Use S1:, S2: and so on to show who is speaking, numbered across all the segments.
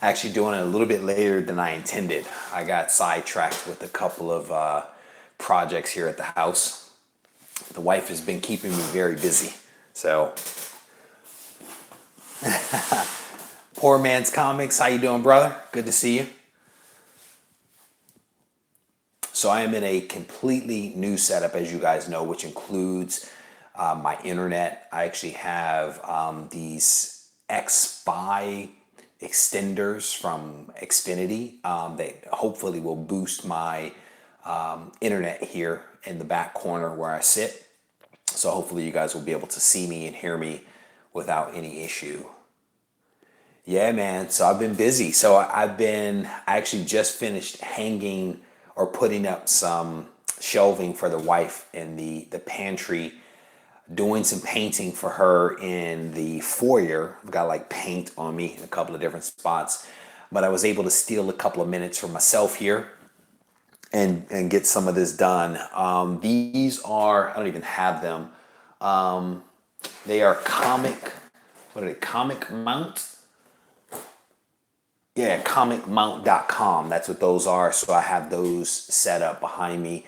S1: Actually doing it a little bit later than I intended. I got sidetracked with a couple of projects here at the house. The wife has been keeping me very busy. So, Poor Man's Comics, how you doing, brother? Good to see you. So I am in a completely new setup, as you guys know, which includes my internet. I actually have these X-Spy extenders from Xfinity that hopefully will boost my internet here in the back corner where I sit. So hopefully you guys will be able to see me and hear me without any issue. Yeah, man. So I've been busy. I actually just finished hanging or putting up some shelving for the wife in the pantry, doing some painting for her in the foyer. I've got like paint on me in a couple of different spots, but I was able to steal a couple of minutes for myself here and get some of this done. These are, I don't even have them. They are what are they, comic mount? Yeah, comicmount.com. That's what those are. So I have those set up behind me.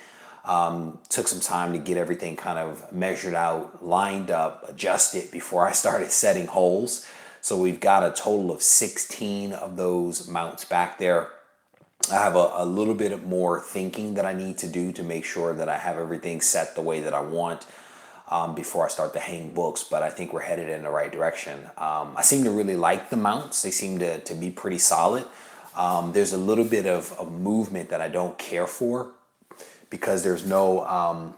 S1: Took some time to get everything kind of measured out, lined up, adjusted before I started setting holes. So we've got a total of 16 of those mounts back there. I have a little bit more thinking that I need to do to make sure that I have everything set the way that I want before I start to hang books, but I think we're headed in the right direction. I seem to really like the mounts. They seem to be pretty solid. There's a little bit of movement that I don't care for because there's no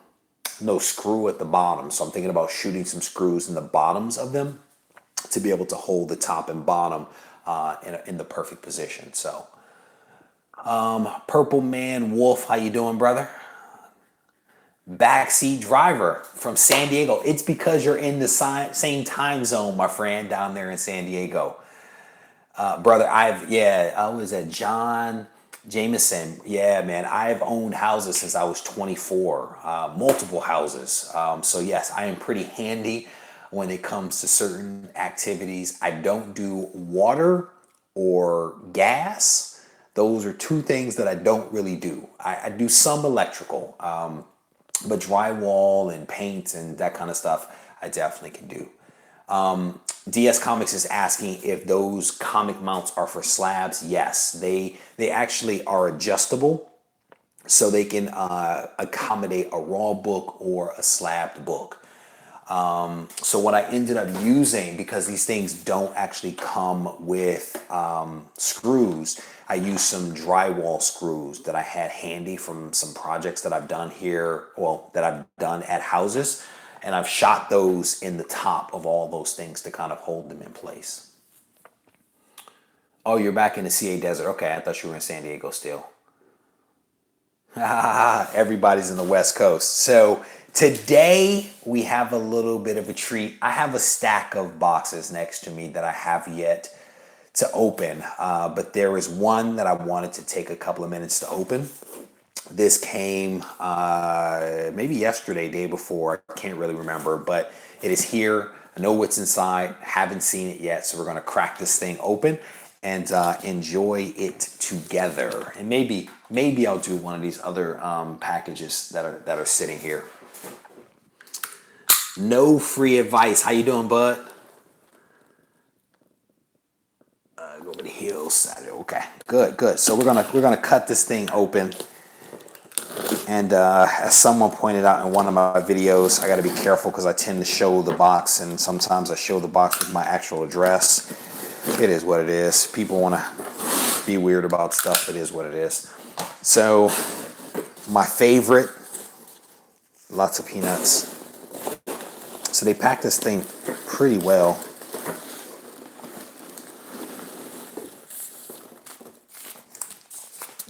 S1: screw at the bottom. So I'm thinking about shooting some screws in the bottoms of them to be able to hold the top and bottom in the perfect position. So Purple Man Wolf, how you doing, brother? Backseat driver from San Diego. It's because you're in the same time zone, my friend, down there in San Diego. Brother, I was at John Jameson. Yeah, man, I've owned houses since I was 24, multiple houses. So yes, I am pretty handy when it comes to certain activities. I don't do water or gas. Those are two things that I don't really do. I do some electrical. But drywall and paint and that kind of stuff, I definitely can do. DS Comics is asking if those comic mounts are for slabs. Yes, they actually are adjustable, so they can accommodate a raw book or a slabbed book. So what I ended up using, because these things don't actually come with screws, I used some drywall screws that I had handy from some projects that I've done here, well, that I've done at houses, and I've shot those in the top of all those things to kind of hold them in place. Oh, you're back in the CA desert. Okay, I thought you were in San Diego still. Everybody's in the West Coast. So today we have a little bit of a treat. I have a stack of boxes next to me that I have yet to open, but there is one that I wanted to take a couple of minutes to open. This came maybe yesterday, day before. I can't really remember, but it is here. I know what's inside. Haven't seen it yet, so we're gonna crack this thing open and enjoy it together. And maybe I'll do one of these other packages that are sitting here. No free advice. How you doing, bud? Go over the hillside. Okay, good. So we're gonna cut this thing open. And as someone pointed out in one of my videos, I got to be careful because I tend to show the box, and sometimes I show the box with my actual address. It is what it is. People want to be weird about stuff. It is what it is. So my favorite, lots of peanuts. So they pack this thing pretty well.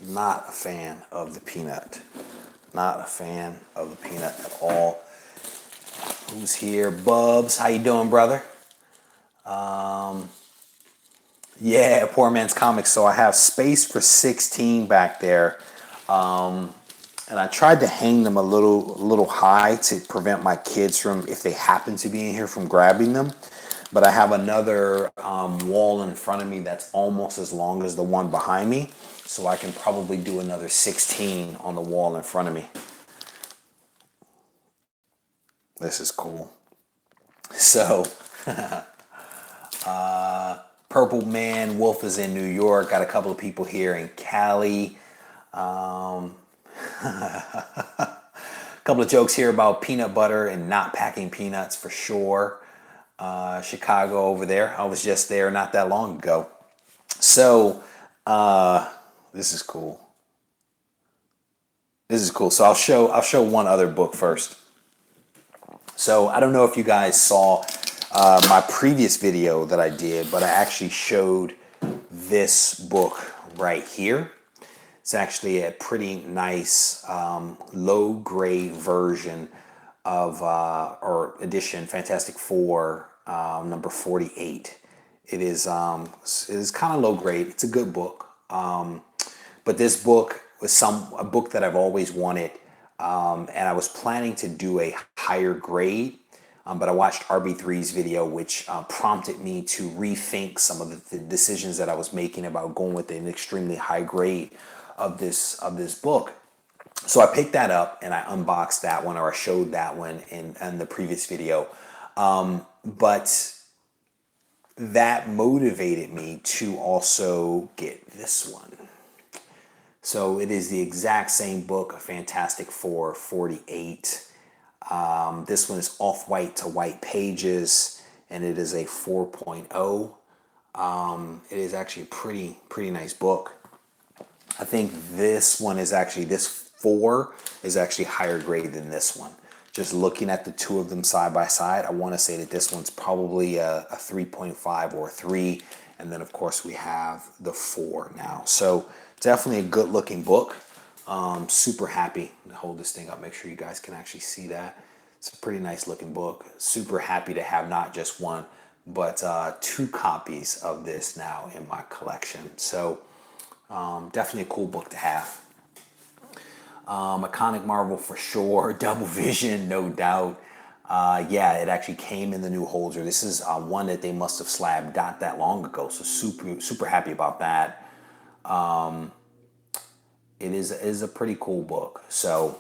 S1: Not a fan of the peanut. Not a fan of the peanut at all. Who's here? Bubs, how you doing, brother? Yeah, Poor Man's Comics. So I have space for 16 back there. And I tried to hang them a little high to prevent my kids from, if they happen to be in here, from grabbing them. but I have another wall in front of me that's almost as long as the one behind me. So I can probably do another 16 on the wall in front of me. This is cool. So, Purple Man Wolf is in New York. Got a couple of people here in Cali. A couple of jokes here about peanut butter and not packing peanuts for sure. Chicago over there. I was just there not that long ago. So, this is cool. This is cool. So I'll show one other book first. So I don't know if you guys saw my previous video that I did, but I actually showed this book right here. It's actually a pretty nice low grade version of or edition Fantastic Four number 48. It is kind of low grade. It's a good book, but this book was a book that I've always wanted, and I was planning to do a higher grade. But I watched RB3's video, which prompted me to rethink some of the decisions that I was making about going with an extremely high grade of this book. So I picked that up and I unboxed that one, or I showed that one in the previous video. But that motivated me to also get this one. So it is the exact same book, a Fantastic Four 48. This one is off-white to white pages, and it is a 4.0. It is actually a pretty nice book. I think this one is actually, this 4 is actually higher grade than this one. Just looking at the two of them side by side, I want to say that this one's probably a 3.5 or a 3. And then, of course, we have the 4 now. So definitely a good looking book. Super happy to hold this thing up. Make sure you guys can actually see that. It's a pretty nice looking book. Super happy to have not just one, but 2 copies of this now in my collection. So definitely a cool book to have. Iconic Marvel for sure. Double Vision, no doubt. Yeah, it actually came in the new holder. This is one that they must have slabbed not that long ago. So super happy about that. It is a pretty cool book. So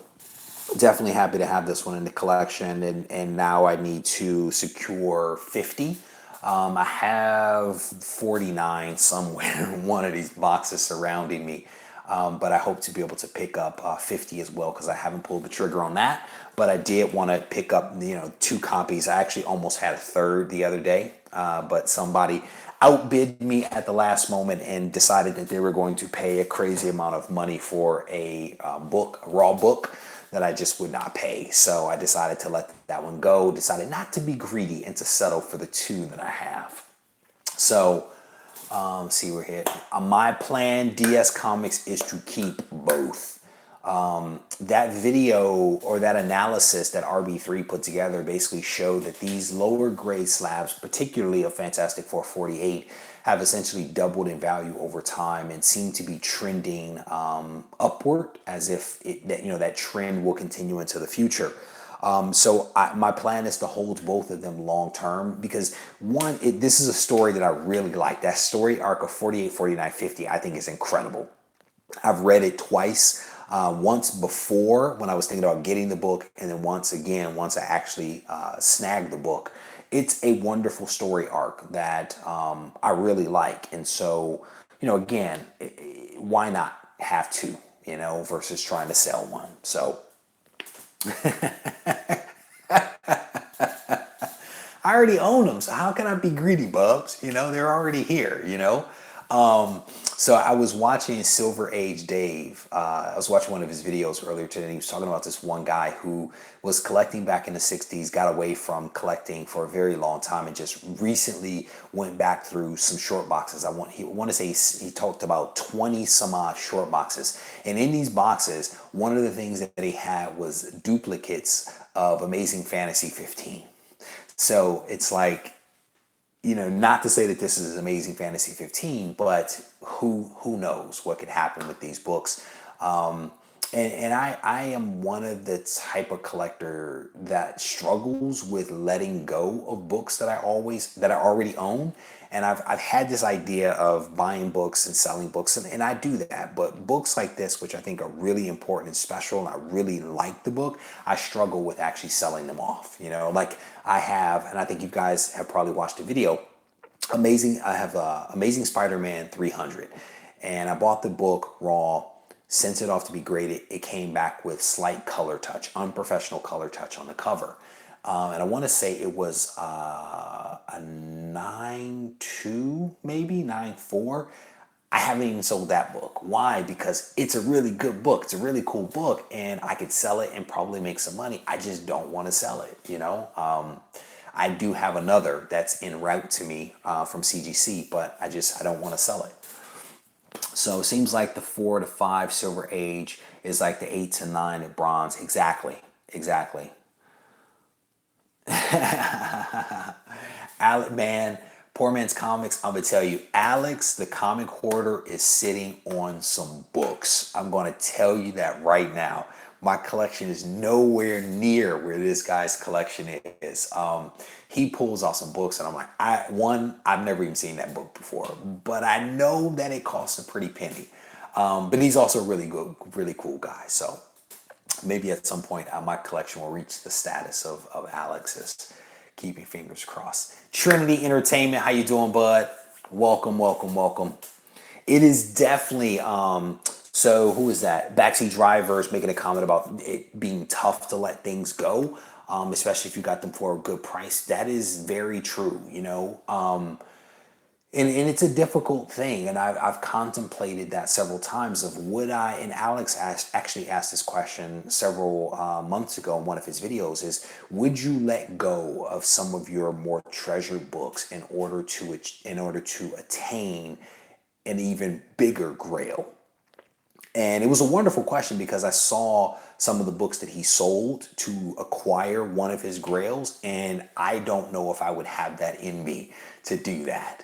S1: definitely happy to have this one in the collection. And now I need to secure 50. I have 49 somewhere in one of these boxes surrounding me. But I hope to be able to pick up 50 as well, because I haven't pulled the trigger on that. But I did want to pick up 2 copies. I actually almost had a third the other day, but somebody outbid me at the last moment and decided that they were going to pay a crazy amount of money for a book, a raw book, that I just would not pay. So I decided to let that one go, decided not to be greedy and to settle for the 2 that I have. So see, we're here. My plan, DS Comics, is to keep both. That video or that analysis that RB3 put together basically showed that these lower grade slabs, particularly of Fantastic Four 48, have essentially doubled in value over time and seem to be trending upward, as if that trend will continue into the future. So my plan is to hold both of them long term, because one, this is a story that I really like. That story arc of 48, 49, 50, I think is incredible. I've read it twice. Once before when I was thinking about getting the book, and then once again once I actually snagged the book. It's a wonderful story arc that I really like. And so, again, why not have 2, versus trying to sell one. So I already own them, so how can I be greedy, Bubs? They're already here, So I was watching Silver Age Dave. I was watching one of his videos earlier today, and he was talking about this one guy who was collecting back in the 60s, got away from collecting for a very long time, and just recently went back through some short boxes. I want to say he talked about 20 some odd short boxes. And in these boxes, one of the things that he had was duplicates of Amazing Fantasy 15. So it's like, not to say that this is Amazing Fantasy 15, but who knows what could happen with these books. And I am one of the type of collector that struggles with letting go of books that I already own. And I've had this idea of buying books and selling books, and I do that. But books like this, which I think are really important and special, and I really like the book, I struggle with actually selling them off. Like I have, and I think you guys have probably watched the video. I have Amazing Spider-Man 300, and I bought the book raw, sent it off to be graded. It came back with slight color touch, unprofessional color touch on the cover. And I want to say it was a 9.2, maybe 9.4. I haven't even sold that book. Why? Because it's a really good book. It's a really cool book, and I could sell it and probably make some money. I just don't want to sell it. I do have another that's en route to me from CGC, but I don't want to sell it. So it seems like the 4 to 5 Silver Age is like the 8 to 9 at Bronze. Exactly, exactly. Alec, man, poor man's comics. I'm gonna tell you, Alex, the comic hoarder, is sitting on some books. I'm gonna tell you that right now. My collection is nowhere near where this guy's collection is. He pulls off some books, and I'm like, I've never even seen that book before, but I know that it costs a pretty penny. But he's also a really good, really cool guy. So maybe at some point my collection will reach the status of Alex's. Keeping fingers crossed. Trinity Entertainment, how you doing, bud? Welcome, welcome, welcome. It is definitely so who is that? Backseat Drivers making a comment about it being tough to let things go, especially if you got them for a good price. That is very true. And it's a difficult thing, and I've contemplated that several times of would I, and Alex actually asked this question several months ago in one of his videos, is would you let go of some of your more treasured books in order to attain an even bigger grail? And it was a wonderful question because I saw some of the books that he sold to acquire one of his grails, and I don't know if I would have that in me to do that.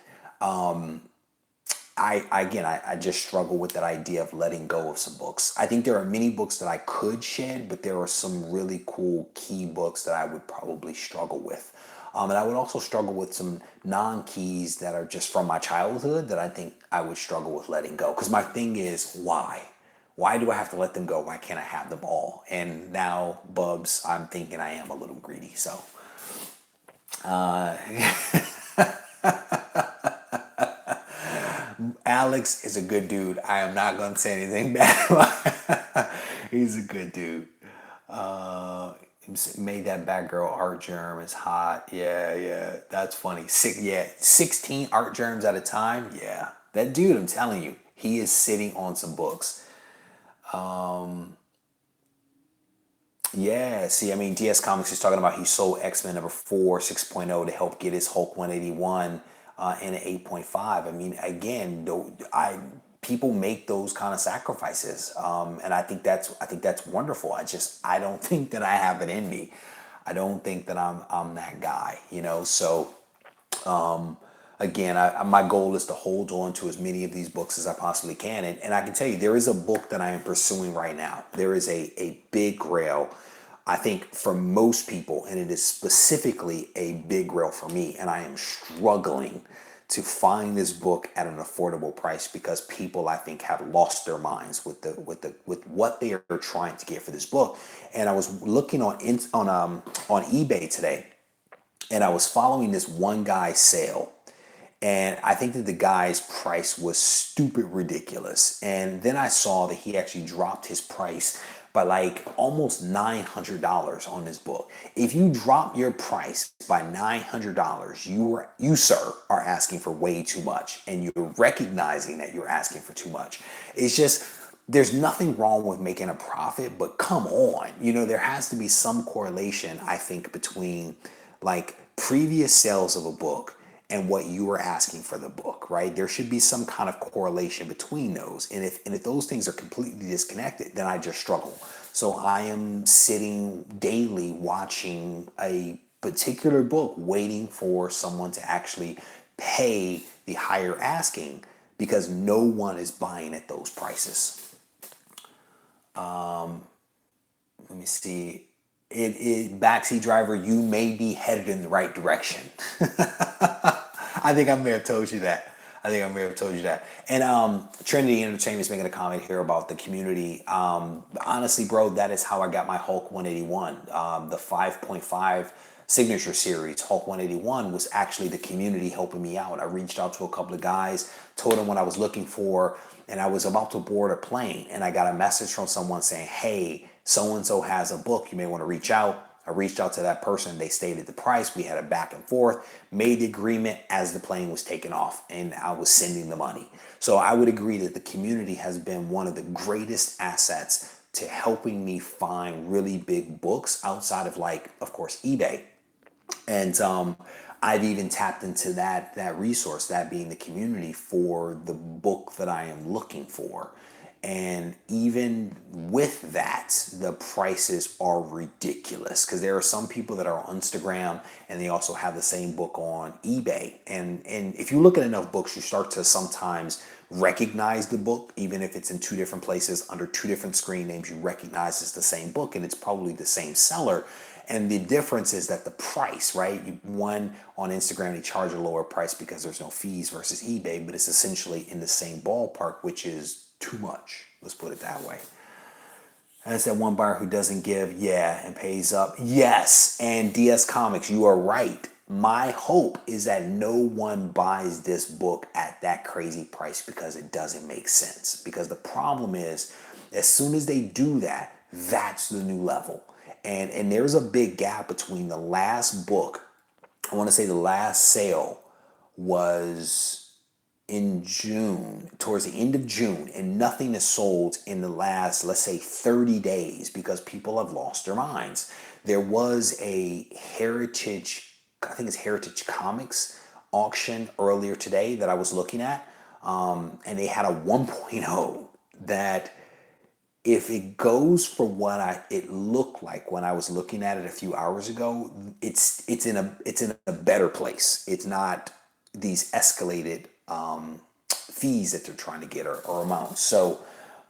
S1: I just struggle with that idea of letting go of some books. I think there are many books that I could shed, but there are some really cool key books that I would probably struggle with. And I would also struggle with some non-keys that are just from my childhood that I think I would struggle with letting go. Because my thing is, why? Why do I have to let them go? Why can't I have them all? And now, Bubs, I'm thinking I am a little greedy. So, uh, Alex is a good dude. I am not going to say anything bad about him. He's a good dude. Uh, Made that Batgirl art germ is hot. Yeah, yeah, that's funny. 16 art germs at a time. Yeah, that dude, I'm telling you, he is sitting on some books. Yeah, see, I mean, DS Comics is talking about he sold X-Men number 4, 6.0 to help get his Hulk 181 in an 8.5. I mean, again, people make those kind of sacrifices, and I think that's wonderful. I don't think that I have it in me. I don't think that I'm that guy. So again, my goal is to hold on to as many of these books as I possibly can. And I can tell you, there is a book that I am pursuing right now. There is a big grail, I think, for most people, and it is specifically a big grail for me. And I am struggling to find this book at an affordable price because people, I think, have lost their minds with what they are trying to get for this book. And I was looking on eBay today, and I was following this one guy's sale, and I think that the guy's price was stupid ridiculous. And then I saw that he actually dropped his price by like almost $900 on this book. If you drop your price by $900, you sir are asking for way too much, and you're recognizing that you're asking for too much. It's just there's nothing wrong with making a profit, but come on, there has to be some correlation, I think, between like previous sales of a book and what you are asking for the book, right? There should be some kind of correlation between those. And if those things are completely disconnected, then I just struggle. So I am sitting daily watching a particular book, waiting for someone to actually pay the higher asking because no one is buying at those prices. Let me see. Backseat driver, you may be headed in the right direction. I think I may have told you that. I think I may have told you that. And Trinity Entertainment is making a comment here about the community. Honestly, bro, that is how I got my Hulk 181. The 5.5 signature series, Hulk 181, was actually the community helping me out. I reached out to a couple of guys, told them what I was looking for, and I was about to board a plane, and I got a message from someone saying, hey, so and so has a book, you may want to reach out. I reached out to that person. They stated the price. We had a back and forth, made the agreement as the plane was taking off, and I was sending the money. So I would agree that the community has been one of the greatest assets to helping me find really big books outside of, like, of course, eBay. And I've even tapped into that resource, that being the community, for the book that I am looking for. And even with that, the prices are ridiculous, because there are some people that are on Instagram and they also have the same book on eBay. And if you look at enough books, you start to sometimes recognize the book, even if it's in two different places under two different screen names. You recognize it's the same book and it's probably the same seller. And the difference is that the price, right? One, on Instagram, they charge a lower price because there's no fees versus eBay, but it's essentially in the same ballpark, which is too much. Let's put it that way. And it's that one buyer who doesn't give, yeah, and pays up. Yes, and DS Comics, you are right. My hope is that no one buys this book at that crazy price, because it doesn't make sense. Because the problem is, as soon as they do that, that's the new level. And there's a big gap between the last book. I want to say the last sale was in June, towards the end of June, and nothing is sold in the last, let's say, 30 days, because people have lost their minds. There was a Heritage, I think it's Heritage Comics auction earlier today that I was looking at, and they had a 1.0 that, if it goes for what it looked like when I was looking at it a few hours ago, it's in a better place. It's not these escalated fees that they're trying to get, or amounts. So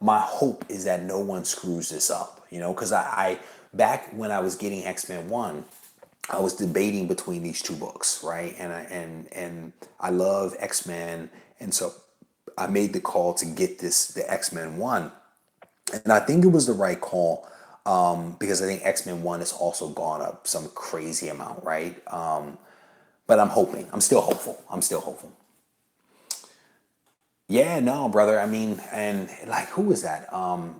S1: my hope is that no one screws this up, because I back when I was getting X-Men 1, I was debating between these two books, right? And I love X-Men, and so I made the call to get the X-Men 1. And I think it was the right call, because I think X-Men 1 has also gone up some crazy amount, right? But I'm hoping. I'm still hopeful. I'm still hopeful. Yeah, no, brother. I mean, and like, who is that?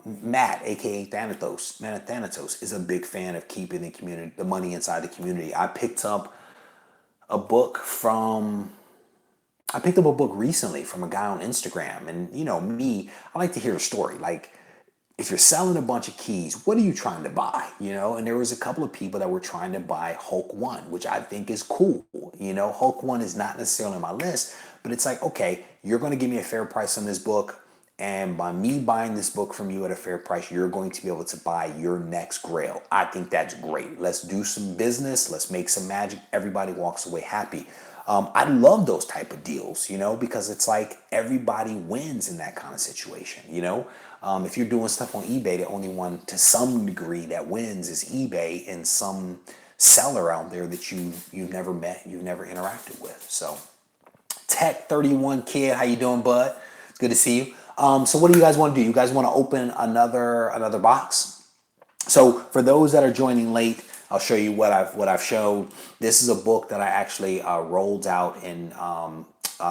S1: Matt, aka Thanatos. Man, Thanatos is a big fan of keeping the community, the money inside the community. A book from I picked up a book recently from a guy on Instagram, and me, I like to hear a story. Like, if you're selling a bunch of keys, what are you trying to buy? And there was a couple of people that were trying to buy Hulk 1, which I think is cool. Hulk 1 is not necessarily on my list, but it's like, okay, you're going to give me a fair price on this book. And by me buying this book from you at a fair price, you're going to be able to buy your next Grail. I think that's great. Let's do some business. Let's make some magic. Everybody walks away happy. I love those type of deals, because it's like everybody wins in that kind of situation. If you're doing stuff on eBay, the only one to some degree that wins is eBay and some seller out there that you've never met, you've never interacted with. So, Tech 31 Kid, how you doing, bud? It's good to see you. So what do you guys want to do? You guys want to open another box? So for those that are joining late, I'll show you what I've showed. This is a book that I actually rolled out and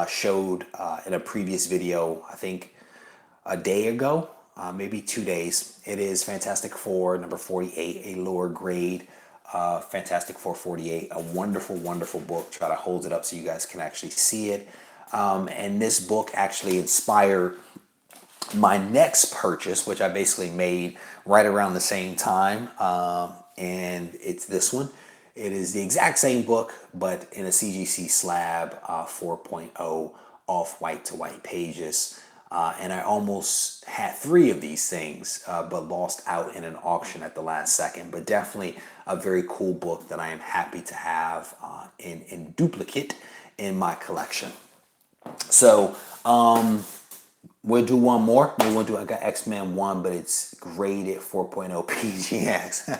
S1: showed in a previous video, I think a day ago, maybe 2 days. It is Fantastic Four number 48, a lower grade Fantastic Four 48, a wonderful, wonderful book. Try to hold it up so you guys can actually see it. And this book actually inspired my next purchase, which I basically made right around the same time. And it's this one. It is the exact same book, but in a CGC slab, 4.0 off white to white pages. And I almost had 3 of these things, but lost out in an auction at the last second. But definitely a very cool book that I am happy to have in duplicate in my collection. So We'll do one more. Maybe we'll do, I got X-Men 1, but it's graded 4.0 PGX.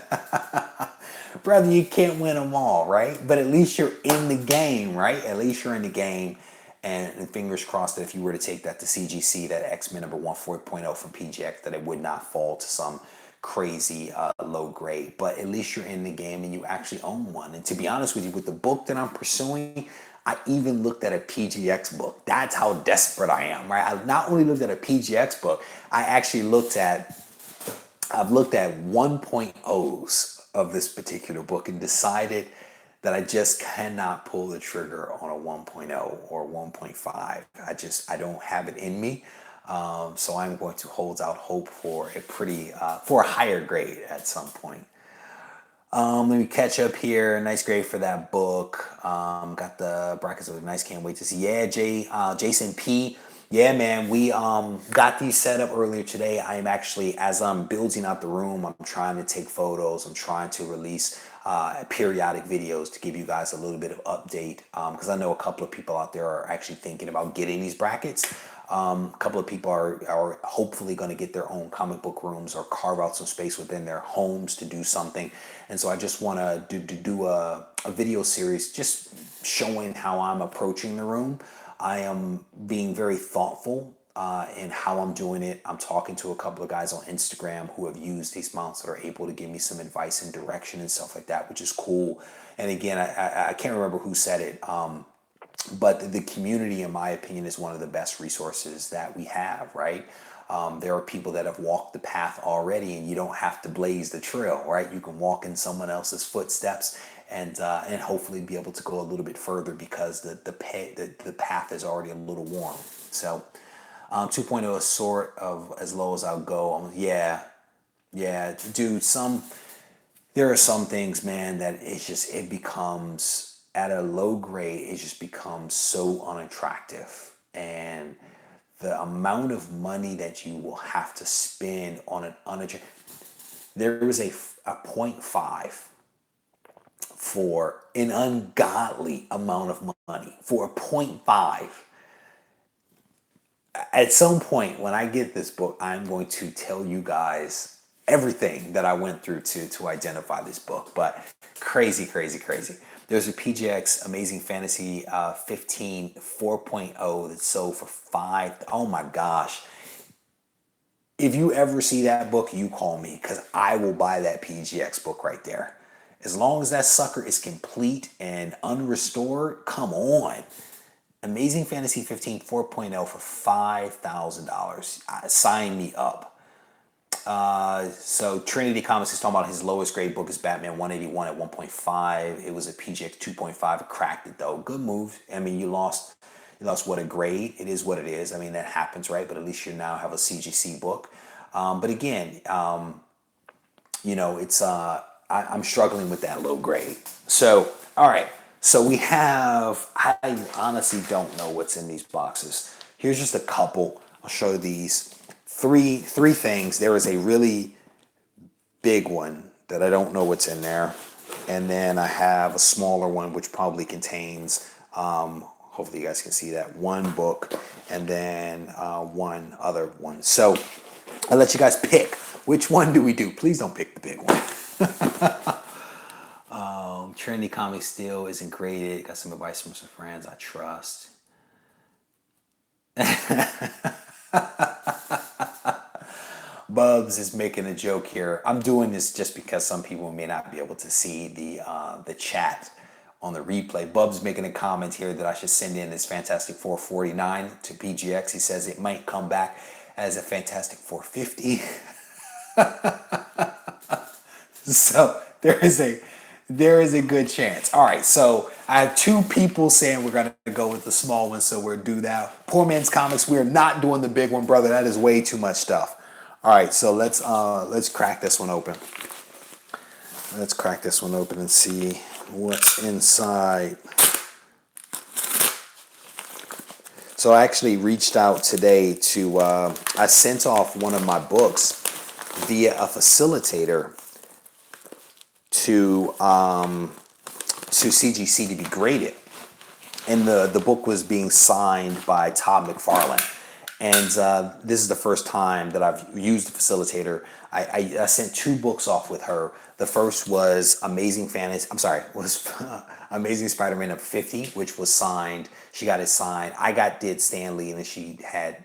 S1: Brother, you can't win them all, right? But at least you're in the game, right? At least you're in the game. And fingers crossed that if you were to take that to CGC, that X-Men number 1 4.0 from PGX, that it would not fall to some crazy low grade. But at least you're in the game and you actually own one. And to be honest with you, with the book that I'm pursuing, I even looked at a PGX book. That's how desperate I am, right? I not only looked at a PGX book, I've looked at 1.0s of this particular book and decided that I just cannot pull the trigger on a 1.0 or 1.5. I don't have it in me. So I'm going to hold out hope for for a higher grade at some point. Let me catch up here. Nice grade for that book. Got the brackets that look nice. Can't wait to see. Yeah, Jason P. Yeah, man. We got these set up earlier today. I am actually, as I'm building out the room, I'm trying to take photos. I'm trying to release periodic videos to give you guys a little bit of update. Because I know a couple of people out there are actually thinking about getting these brackets. A couple of people are hopefully going to get their own comic book rooms or carve out some space within their homes to do something. And so I just want to do a video series just showing how I'm approaching the room. I am being very thoughtful in how I'm doing it. I'm talking to a couple of guys on Instagram who have used these mounts that are able to give me some advice and direction and stuff like that, which is cool. And again, I can't remember who said it. But the community, in my opinion, is one of the best resources that we have, right? There are people that have walked the path already, and you don't have to blaze the trail, right? You can walk in someone else's footsteps and hopefully be able to go a little bit further because the path is already a little warm. So 2.0 is sort of as low as I'll go. Yeah, dude. There are some things, man, that it becomes at a low grade, it just becomes so unattractive. And the amount of money that you will have to spend on an unattractive, there was a 0.5 for an ungodly amount of money for a 0.5. At some point when I get this book, I'm going to tell you guys everything that I went through to identify this book. But crazy. There's a PGX Amazing Fantasy 15 4.0 that sold for $5. Oh my gosh. If you ever see that book, you call me because I will buy that PGX book right there. As long as that sucker is complete and unrestored, come on. Amazing Fantasy 15 4.0 for $5,000. Sign me up. So Trinity Comics is talking about his lowest grade book is Batman 181 at 1.5. It was a PGX 2.5. It cracked it though. Good move. I mean, you lost what a grade. It is what it is. I mean, that happens, right? But at least you now have a CGC book. But again, it's I'm struggling with that low grade. So all right. So we have. I honestly don't know what's in these boxes. Here's just a couple. I'll show these. Three things. There is a really big one that I don't know what's in there. And then I have a smaller one which probably contains, hopefully you guys can see that, one book and then one other one. So I'll let you guys pick. Which one do we do? Please don't pick the big one. Trinity Comics still isn't graded. Got some advice from some friends I trust. Bubs is making a joke here. I'm doing this just because some people may not be able to see the chat on the replay. Bubs making a comment here that I should send in this Fantastic 449 to PGX. He says it might come back as a Fantastic 450. So there is a good chance. All right, so I have two people saying we're gonna go with the small one, so we'll do that. Poor Man's Comics, we're not doing the big one, brother. That is way too much stuff. All right, so let's crack this one open. Let's crack this one open and see what's inside. So I actually reached out today to I sent off one of my books via a facilitator to CGC to be graded, and the book was being signed by Todd McFarlane. And this is the first time that I've used a facilitator. I sent 2 books off with her. The first was Amazing Fantasy. I'm sorry, was Amazing Spider-Man number 50, which was signed. She got it signed. Did Stan Lee, and then she had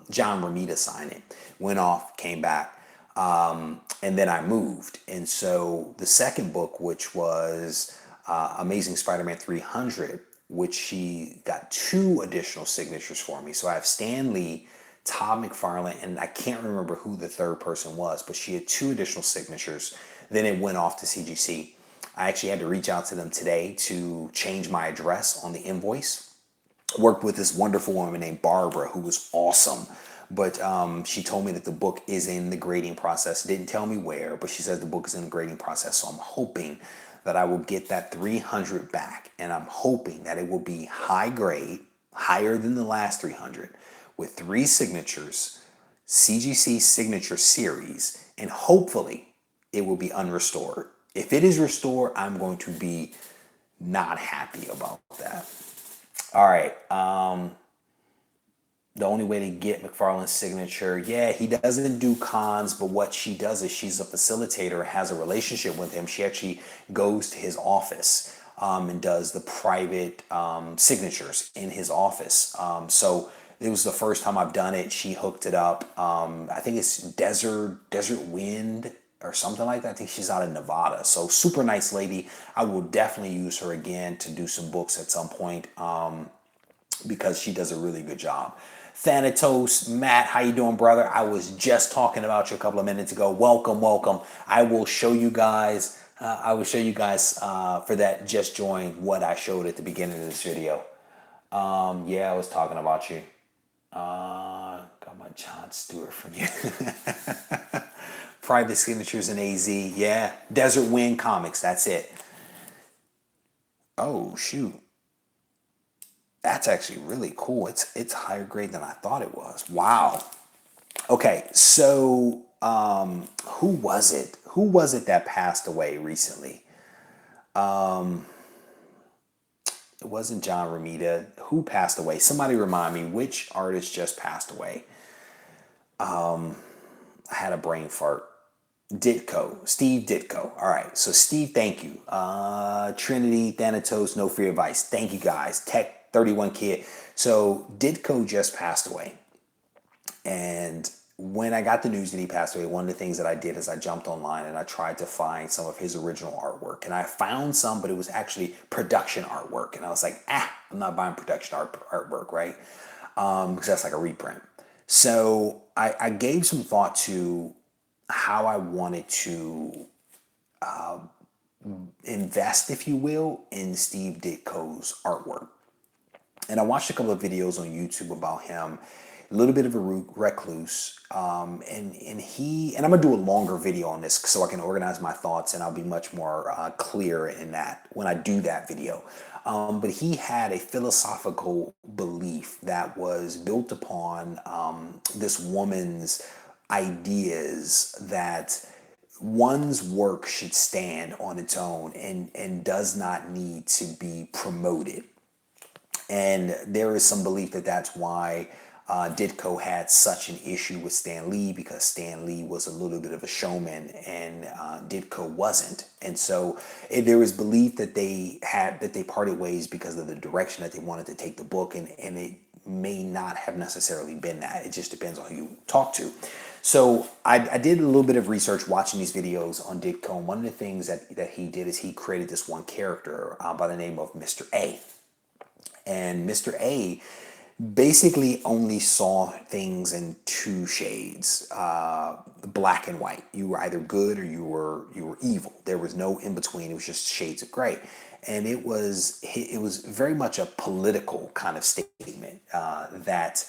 S1: John Romita sign it. Went off, came back, and then I moved. And so the second book, which was Amazing Spider-Man 300, which she got 2 additional signatures for me. So I have Stan Lee, Todd McFarlane, and I can't remember who the third person was, but she had 2 additional signatures. Then it went off to CGC. I actually had to reach out to them today to change my address on the invoice. Worked with this wonderful woman named Barbara, who was awesome. But she told me that the book is in the grading process. Didn't tell me where, but she says the book is in the grading process. So I'm hoping that I will get that 300 back. And I'm hoping that it will be high grade, higher than the last 300, with 3 signatures, CGC signature series, and hopefully it will be unrestored. If it is restored, I'm going to be not happy about that. All right. The only way to get McFarlane's signature, yeah, he doesn't do cons, but what she does is she's a facilitator, has a relationship with him. She actually goes to his office and does the private signatures in his office. So it was the first time I've done it. She hooked it up. I think it's Desert Wind or something like that. I think she's out in Nevada. So super nice lady. I will definitely use her again to do some books at some point because she does a really good job. Thanatos, Matt, how you doing, brother? I was just talking about you a couple of minutes ago. Welcome, welcome. I will show you guys. For that just joined what I showed at the beginning of this video. Yeah, I was talking about you. Got my John Stewart from you. Private signatures in AZ. Yeah, Desert Wind Comics. That's it. Oh shoot. That's actually really cool. It's higher grade than I thought it was. Wow. Okay, so who was it? Who was it that passed away recently? It wasn't John Romita. Who passed away? Somebody remind me which artist just passed away. I had a brain fart. Steve Ditko. All right, so Steve, thank you. Trinity, Thanatos, No Fear Advice. Thank you guys. Tech 31 Kid. So Ditko just passed away. And when I got the news that he passed away, one of the things that I did is I jumped online and I tried to find some of his original artwork. And I found some, but it was actually production artwork. And I was like, I'm not buying production artwork, right? Because that's like a reprint. So I gave some thought to how I wanted to invest, if you will, in Steve Ditko's artwork. And I watched a couple of videos on YouTube about him, a little bit of a recluse, and I'm gonna do a longer video on this so I can organize my thoughts, and I'll be much more clear in that when I do that video. But he had a philosophical belief that was built upon this woman's ideas that one's work should stand on its own and does not need to be promoted. And there is some belief that that's why Ditko had such an issue with Stan Lee, because Stan Lee was a little bit of a showman and Ditko wasn't. And so there was belief that they parted ways because of the direction that they wanted to take the book, and it may not have necessarily been that. It just depends on who you talk to. So I did a little bit of research watching these videos on Ditko, and one of the things that he did is he created this one character by the name of Mr. A. And Mr. A basically only saw things in 2 shades, black and white. You were either good or you were evil. There was no in between. It was just shades of gray. And it was very much a political kind of statement that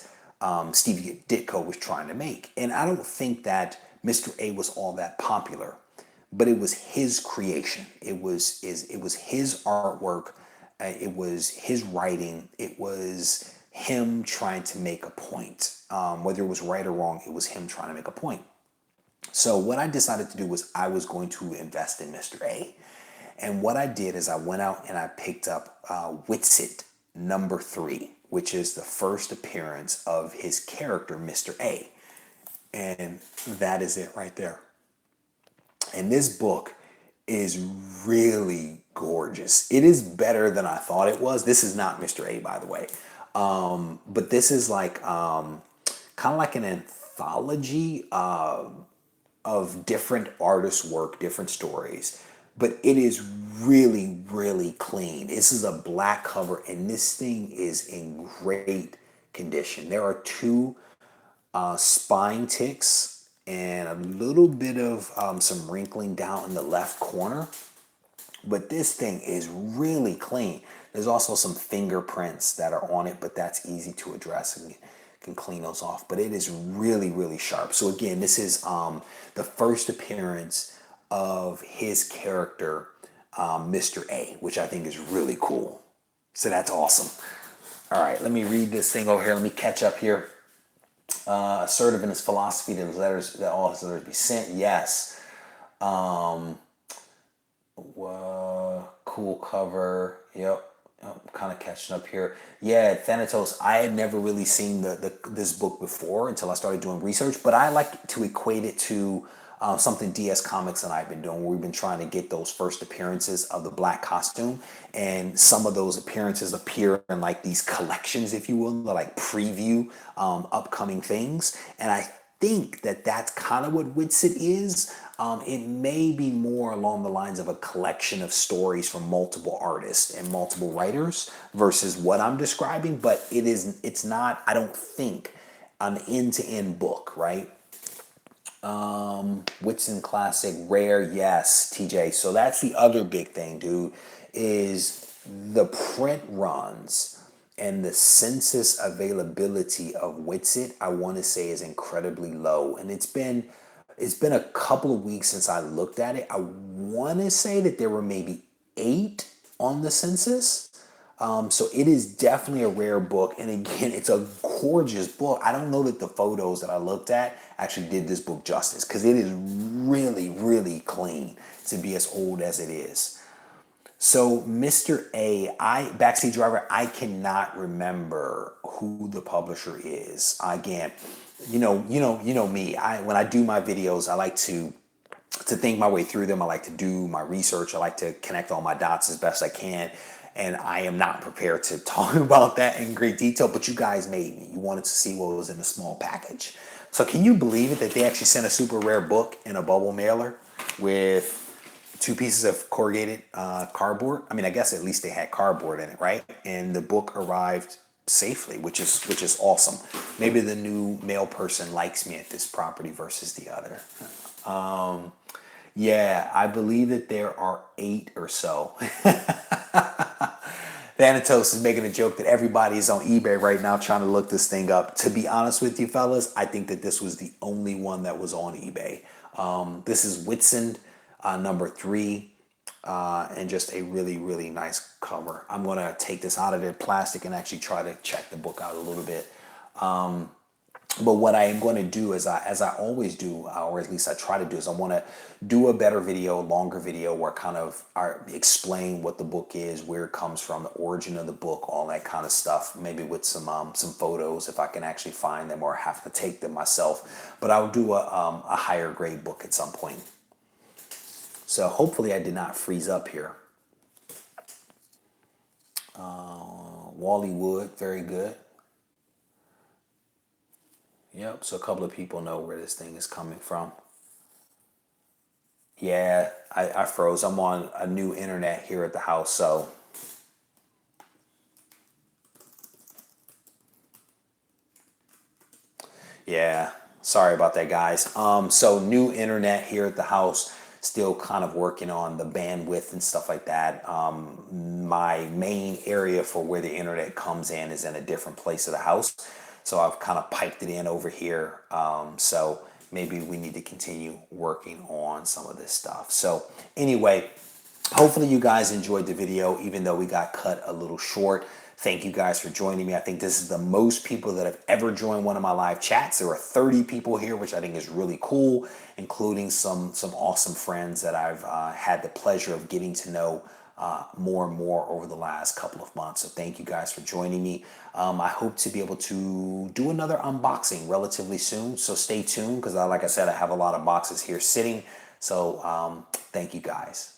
S1: Steve Ditko was trying to make. And I don't think that Mr. A was all that popular, but it was his creation. It was his artwork. It was his writing. It was him trying to make a point. Whether it was right or wrong, it was him trying to make a point. So what I decided to do was I was going to invest in Mr. A. And what I did is I went out and I picked up Witsit number 3, which is the first appearance of his character, Mr. A. And that is it right there. And this book is really gorgeous. It is better than I thought it was. This is not Mr. A, by the way. But this is like kind of like an anthology of different artists' work, different stories. But it is really, really clean. This is a black cover, and this thing is in great condition. There are two spine ticks and a little bit of some wrinkling down in the left corner. But this thing is really clean. There's also some fingerprints that are on it, but that's easy to address and can clean those off. But it is really, really sharp. So again, this is the first appearance of his character, Mr. A, which I think is really cool. So that's awesome. All right, let me read this thing over here. Let me catch up here. Assertive in his philosophy that all his letters be sent. Yes. Cool cover. Yep. I'm kind of catching up here. Yeah, Thanatos. I had never really seen this book before until I started doing research, but I like to equate it to something DS Comics and I've been doing, where we've been trying to get those first appearances of the black costume, and some of those appearances appear in like these collections, if you will, like preview upcoming things. And I think that that's kind of what Witsit is. It may be more along the lines of a collection of stories from multiple artists and multiple writers versus what I'm describing, but it's not, I don't think, an end-to-end book, right? Whitson Classic, Rare, yes, TJ. So that's the other big thing, dude, is the print runs and the census availability of Witsit, I want to say, is incredibly low. And it's been a couple of weeks since I looked at it. I want to say that there were maybe 8 on the census. So it is definitely a rare book. And again, it's a gorgeous book. I don't know that the photos that I looked at actually did this book justice, because it is really, really clean to be as old as it is. So Mr. A, Backseat Driver, I cannot remember who the publisher is. Again, you know me. When I do my videos, I like to think my way through them. I like to do my research. I like to connect all my dots as best I can. And I am not prepared to talk about that in great detail, but you guys made me. You wanted to see what was in the small package. So can you believe it that they actually sent a super rare book in a bubble mailer with 2 pieces of corrugated cardboard? I mean, I guess at least they had cardboard in it, right? And the book arrived safely, which is awesome. Maybe the new mail person likes me at this property versus the other. Yeah, I believe that there are 8 or so. Thanatos is making a joke that everybody is on eBay right now trying to look this thing up. To be honest with you, fellas, I think that this was the only one that was on eBay. This is Whitson, number 3, and just a really, really nice cover. I'm going to take this out of the plastic and actually try to check the book out a little bit. But what I am going to do is, as I always do, or at least I try to do, is I want to do a better video, longer video, where kind of I explain what the book is, where it comes from, the origin of the book, all that kind of stuff. Maybe with some photos if I can actually find them or have to take them myself. But I'll do a higher grade book at some point. So hopefully I did not freeze up here. Wally Wood, very good. Yep, so a couple of people know where this thing is coming from. Yeah, I froze. I'm on a new internet here at the house, so. Yeah, sorry about that, guys. So new internet here at the house, still kind of working on the bandwidth and stuff like that. My main area for where the internet comes in is in a different place of the house. So I've kind of piped it in over here. So maybe we need to continue working on some of this stuff. So anyway, hopefully you guys enjoyed the video, even though we got cut a little short. Thank you guys for joining me. I think this is the most people that have ever joined one of my live chats. There are 30 people here, which I think is really cool, including some awesome friends that I've had the pleasure of getting to know more and more over the last couple of months. So thank you guys for joining me. I hope to be able to do another unboxing relatively soon. So stay tuned because like I said, I have a lot of boxes here sitting. So thank you guys.